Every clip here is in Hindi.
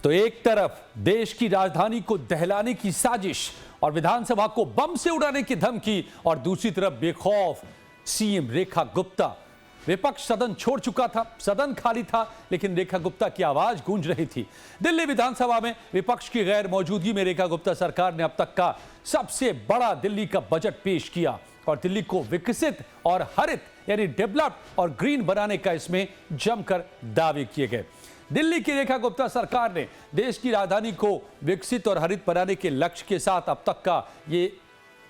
तो एक तरफ देश की राजधानी को दहलाने की साजिश और विधानसभा को बम से उड़ाने की धमकी, और दूसरी तरफ बेखौफ सीएम रेखा गुप्ता। विपक्ष सदन छोड़ चुका था, सदन खाली था, लेकिन रेखा गुप्ता की आवाज गूंज रही थी। दिल्ली विधानसभा में विपक्ष की गैर मौजूदगी में रेखा गुप्ता सरकार ने अब तक का सबसे बड़ा दिल्ली का बजट पेश किया और दिल्ली को विकसित और हरित यानी डेवलप्ड और ग्रीन बनाने का इसमें जमकर दावे किए गए। दिल्ली की रेखा गुप्ता सरकार ने देश की राजधानी को विकसित और हरित बनाने के लक्ष्य के साथ अब तक का ये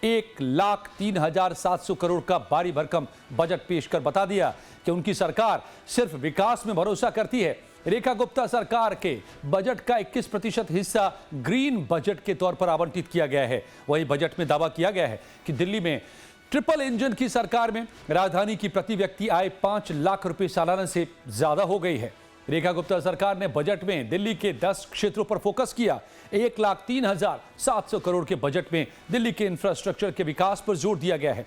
1,03,700 करोड़ का भारी भरकम बजट पेश कर बता दिया कि उनकी सरकार सिर्फ विकास में भरोसा करती है। रेखा गुप्ता सरकार के बजट का 21% हिस्सा ग्रीन बजट के तौर पर आवंटित किया गया है। वही बजट में दावा किया गया है कि दिल्ली में ट्रिपल इंजन की सरकार में राजधानी की प्रति व्यक्ति आय 5 लाख रुपए सालाना से ज्यादा हो गई है। रेखा गुप्ता सरकार ने बजट में दिल्ली के 10 क्षेत्रों पर फोकस किया। 1,03,700 करोड़ के बजट में दिल्ली के इंफ्रास्ट्रक्चर के विकास पर जोर दिया गया है।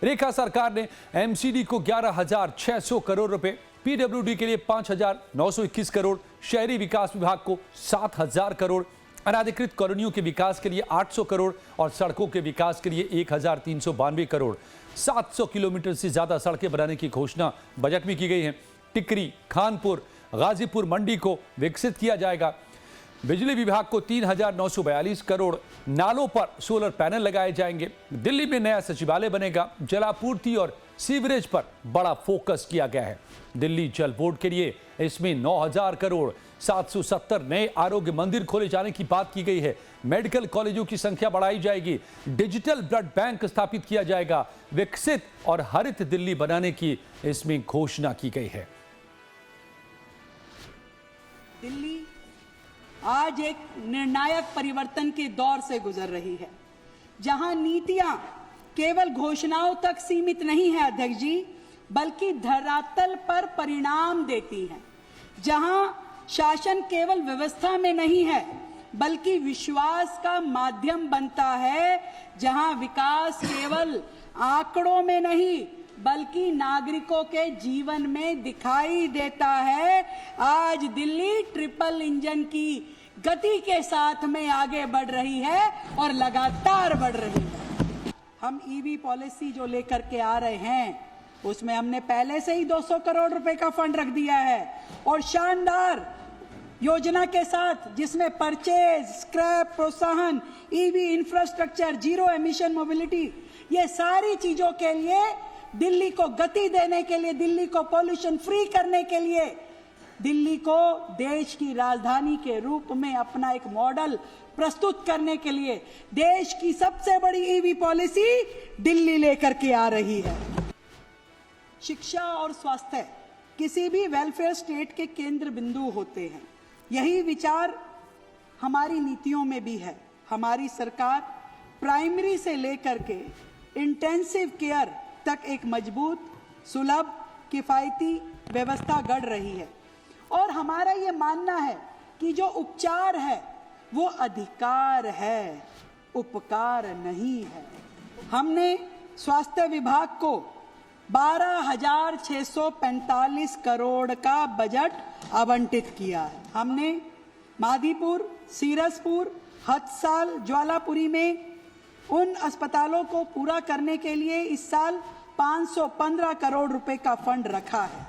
रेखा सरकार ने एमसीडी को 11,600 करोड़ रुपए, पीडब्ल्यूडी के लिए 5,921 करोड़, शहरी विकास विभाग को 7,000 करोड़, अनाधिकृत कॉलोनियों के विकास के लिए 800 करोड़ और सड़कों के विकास के लिए 1,392 करोड़। 700 किलोमीटर से ज्यादा सड़कें बनाने की घोषणा बजट में की गई है। टिकरी, खानपुर, गाजीपुर मंडी को विकसित किया जाएगा। बिजली विभाग को 3,942 करोड़, नालों पर सोलर पैनल लगाए जाएंगे। दिल्ली में नया सचिवालय बनेगा। जलापूर्ति और सीवरेज पर बड़ा फोकस किया गया है। दिल्ली जल बोर्ड के लिए इसमें 9,000 करोड़, 770 नए आरोग्य मंदिर खोले जाने की बात की गई है। मेडिकल कॉलेजों की संख्या बढ़ाई जाएगी। डिजिटल ब्लड बैंक स्थापित किया जाएगा। विकसित और हरित दिल्ली बनाने की इसमें घोषणा की गई है। दिल्ली आज एक निर्णायक परिवर्तन के दौर से गुजर रही है, जहां नीतियां केवल घोषणाओं तक सीमित नहीं है अध्यक्ष जी, बल्कि धरातल पर परिणाम देती हैं। जहां शासन केवल व्यवस्था में नहीं है, बल्कि विश्वास का माध्यम बनता है। जहां विकास केवल आंकड़ों में नहीं, बल्कि नागरिकों के जीवन में दिखाई देता है। आज दिल्ली ट्रिपल इंजन की गति के साथ में आगे बढ़ रही है और लगातार बढ़ रही है। हम ईवी पॉलिसी जो लेकर के आ रहे हैं, उसमें हमने पहले से ही 200 करोड़ रुपए का फंड रख दिया है और शानदार योजना के साथ, जिसमें परचेज, स्क्रैप प्रोत्साहन, EV infrastructure, zero emission mobility, ये सारी चीजों के लिए, दिल्ली को गति देने के लिए, दिल्ली को पॉल्यूशन फ्री करने के लिए, दिल्ली को देश की राजधानी के रूप में अपना एक मॉडल प्रस्तुत करने के लिए देश की सबसे बड़ी ईवी पॉलिसी दिल्ली लेकर के आ रही है। शिक्षा और स्वास्थ्य किसी भी वेलफेयर स्टेट के केंद्र बिंदु होते हैं। यही विचार हमारी नीतियों में भी है। हमारी सरकार प्राइमरी से लेकर के इंटेंसिव केयर तक एक मजबूत, सुलभ, किफायती व्यवस्था गढ़ रही है और हमारा ये मानना है कि जो उपचार है वो अधिकार है, उपकार नहीं है। हमने स्वास्थ्य विभाग को 12,645 करोड़ का बजट आवंटित किया है। हमने मादीपुर, सीरसपुर, हथसाल, ज्वालापुरी में उन अस्पतालों को पूरा करने के लिए इस साल 515 करोड़ रुपए का फंड रखा है।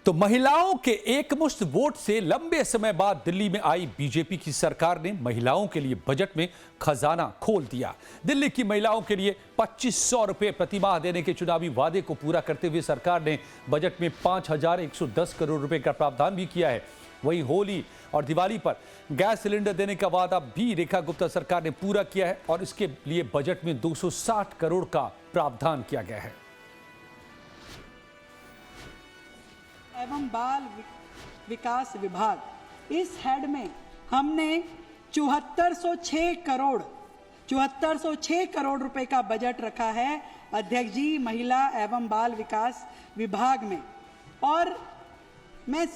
तो महिलाओं के एकमुश्त वोट से लंबे समय बाद दिल्ली में आई बीजेपी की सरकार ने महिलाओं के लिए बजट में खजाना खोल दिया। दिल्ली की महिलाओं के लिए 2,500 रुपए प्रतिमाह देने के चुनावी वादे को पूरा करते हुए सरकार ने बजट में 5,110 करोड़ रुपए का प्रावधान भी किया है। वहीं होली और दिवाली पर गैस सिलेंडर देने का वादा भी रेखा गुप्ता सरकार ने पूरा किया है और इसके लिए बजट में 260 करोड़ का प्रावधान किया गया है। एवं बाल विकास विभाग, इस हेड में हमने 7406 करोड़ रुपए का बजट रखा है अध्यक्ष जी, महिला एवं बाल विकास विभाग में। और मैं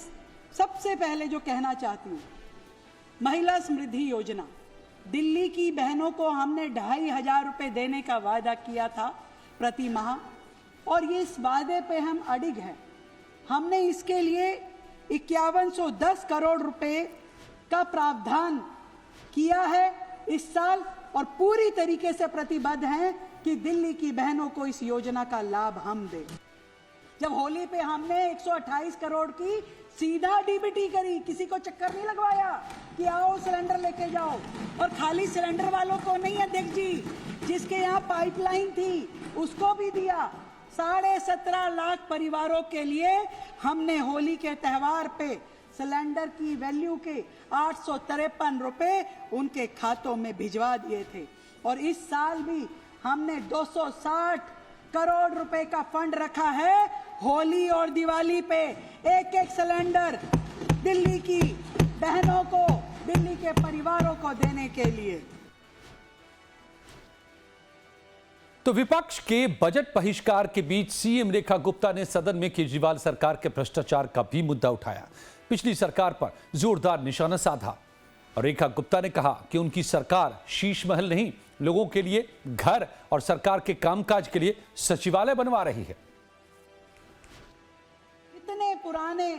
सबसे पहले जो कहना चाहती हूँ, महिला समृद्धि योजना, दिल्ली की बहनों को हमने 2,500 रुपए देने का वादा किया था प्रति माह और ये इस वादे पे हम अडिग हैं। हमने इसके लिए 5110 करोड़ रुपए का प्रावधान किया है इस साल और पूरी तरीके से प्रतिबद्ध हैं कि दिल्ली की बहनों को इस योजना का लाभ हम दें। जब होली पे हमने 128 करोड़ की सीधा डीबीटी करी, किसी को चक्कर नहीं लगवाया कि आओ सिलेंडर लेके जाओ, और खाली सिलेंडर वालों को नहीं अध्यक्ष जी, जिसके यहाँ पाइपलाइन थी उसको भी दिया। 17.5 लाख परिवारों के लिए हमने होली के त्योहार पे सिलेंडर की वैल्यू के 853 रुपए उनके खातों में भिजवा दिए थे। और इस साल भी हमने 260 करोड़ रुपए का फंड रखा है होली और दिवाली पे एक सिलेंडर दिल्ली की बहनों को, दिल्ली के परिवारों को देने के लिए। तो विपक्ष के बजट बहिष्कार के बीच सीएम रेखा गुप्ता ने सदन में केजरीवाल सरकार के भ्रष्टाचार का भी मुद्दा उठाया। पिछली सरकार पर जोरदार निशाना साधा और रेखा गुप्ता ने कहा कि उनकी सरकार शीश महल नहीं, लोगों के लिए घर और सरकार के कामकाज के लिए सचिवालय बनवा रही है। इतने पुराने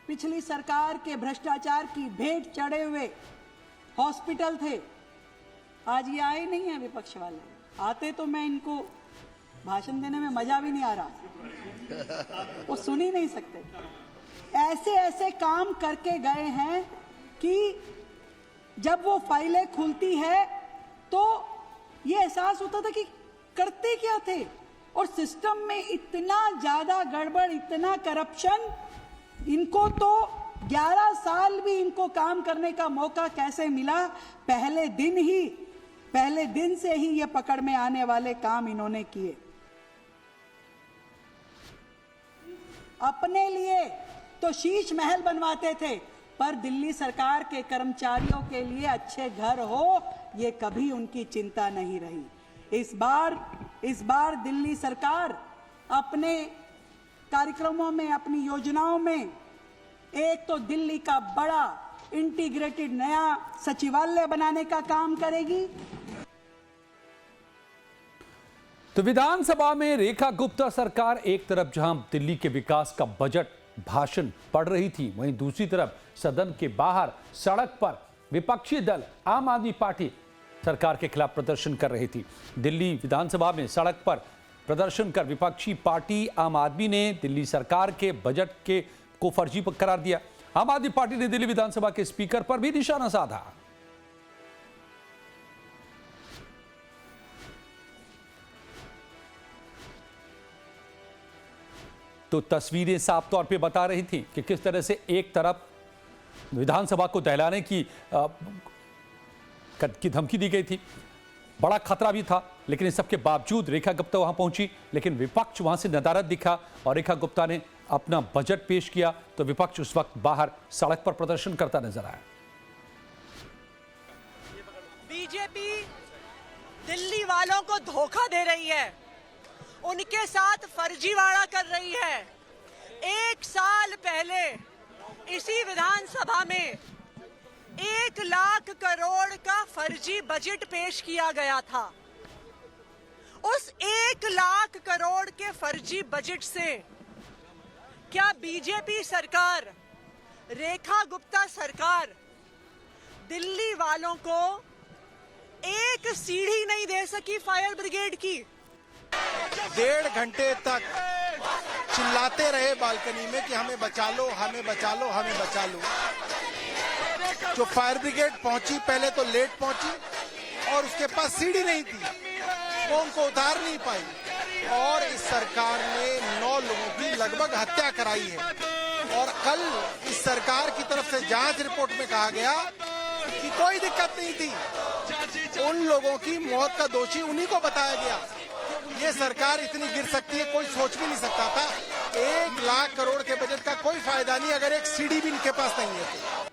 पिछली सरकार के भ्रष्टाचार की भेंट चढ़े हुए हॉस्पिटल थे, आज ये आए नहीं है विपक्ष वाले। आते तो मैं इनको भाषण देने में मजा भी नहीं आ रहा, वो सुन ही नहीं सकते। ऐसे ऐसे काम करके गए हैं कि जब वो फाइलें खुलती है तो ये एहसास होता था कि करते क्या थे। और सिस्टम में इतना ज्यादा गड़बड़, इतना करप्शन, इनको तो 11 साल भी इनको काम करने का मौका कैसे मिला। पहले दिन से ही ये पकड़ में आने वाले काम इन्होंने किए। अपने लिए तो शीश महल बनवाते थे, पर दिल्ली सरकार के कर्मचारियों के लिए अच्छे घर हो, ये कभी उनकी चिंता नहीं रही। इस बार दिल्ली सरकार अपने कार्यक्रमों में, अपनी योजनाओं में एक तो दिल्ली का बड़ा इंटीग्रेटेड नया सचिवालय बनाने का काम करेगी। तो विधानसभा में रेखा गुप्ता सरकार एक तरफ जहां दिल्ली के विकास का बजट भाषण पढ़ रही थी, वहीं दूसरी तरफ सदन के बाहर सड़क पर विपक्षी दल आम आदमी पार्टी सरकार के खिलाफ प्रदर्शन कर रही थी। दिल्ली विधानसभा में सड़क पर प्रदर्शन कर विपक्षी पार्टी आम आदमी ने दिल्ली सरकार के बजट को फर्जी करार दिया। आम आदमी पार्टी ने दिल्ली विधानसभा के स्पीकर पर भी निशाना साधा। तो तस्वीरें साफ तौर पे बता रही थी कि किस तरह से एक तरफ विधानसभा को दहलाने की धमकी दी गई थी, बड़ा खतरा भी था, लेकिन इस सबके बावजूद रेखा गुप्ता वहां पहुंची, लेकिन विपक्ष वहां से नदारद दिखा और रेखा गुप्ता ने अपना बजट पेश किया तो विपक्ष उस वक्त बाहर सड़क पर प्रदर्शन करता नजर आया। बीजेपी दिल्ली वालों को धोखा दे रही है, उनके साथ फर्जीवाड़ा कर रही है। 1 साल पहले इसी विधानसभा में 1 लाख करोड़ का फर्जी बजट पेश किया गया था। उस 1 लाख करोड़ के फर्जी बजट से क्या बीजेपी सरकार, रेखा गुप्ता सरकार दिल्ली वालों को एक सीढ़ी नहीं दे सकी फायर ब्रिगेड की? 1.5 घंटे तक चिल्लाते रहे बालकनी में कि हमें बचा लो, हमें बचा लो, हमें बचा लो। जो फायर ब्रिगेड पहुंची, पहले तो लेट पहुंची और उसके पास सीढ़ी नहीं थी, वो उनको उतार नहीं पाई और इस सरकार ने 9 लोगों की लगभग हत्या कराई है। और कल इस सरकार की तरफ से जांच रिपोर्ट में कहा गया कि कोई दिक्कत नहीं थी, उन लोगों की मौत का दोषी उन्हीं को बताया गया। ये सरकार इतनी गिर सकती है कोई सोच भी नहीं सकता था। 1 लाख करोड़ के बजट का कोई फायदा नहीं अगर एक सीढ़ी भी इनके पास नहीं है।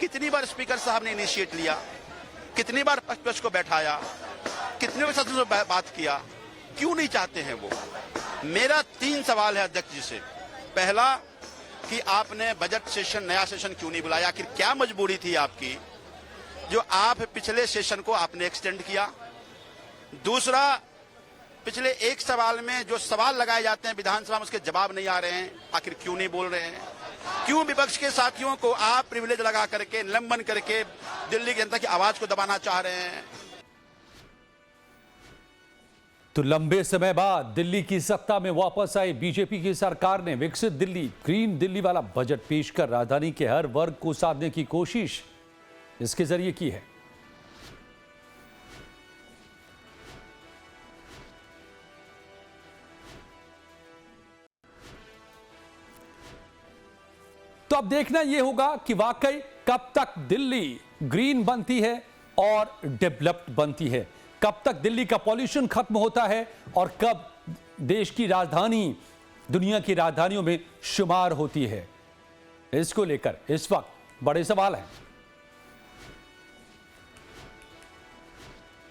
कितनी बार स्पीकर साहब ने इनिशिएट लिया, कितनी बार प्रतिपक्ष को बैठाया, कितने बार सदस्यों से बात किया, क्यों नहीं चाहते हैं वो? मेरा 3 सवाल है अध्यक्ष जी से। पहला कि आपने बजट सेशन, नया सेशन क्यों नहीं बुलाया? आखिर क्या मजबूरी थी आपकी जो आप पिछले सेशन को आपने एक्सटेंड किया? दूसरा पिछले एक सवाल में जो सवाल लगाए जाते हैं विधानसभा में उसके जवाब नहीं आ रहे हैं। आखिर क्यों नहीं बोल रहे हैं? क्यों विपक्ष के साथियों को आप प्रिविलेज लगा करके, निलंबन करके दिल्ली की जनता की आवाज को दबाना चाह रहे हैं? तो लंबे समय बाद दिल्ली की सत्ता में वापस आई बीजेपी की सरकार ने विकसित दिल्ली, ग्रीन दिल्ली वाला बजट पेश कर राजधानी के हर वर्ग को साधने की कोशिश इसके जरिए की है। तो अब देखना यह होगा कि वाकई कब तक दिल्ली ग्रीन बनती है और डेवलप्ड बनती है, कब तक दिल्ली का पॉल्यूशन खत्म होता है और कब देश की राजधानी दुनिया की राजधानियों में शुमार होती है। इसको लेकर इस वक्त बड़े सवाल हैं।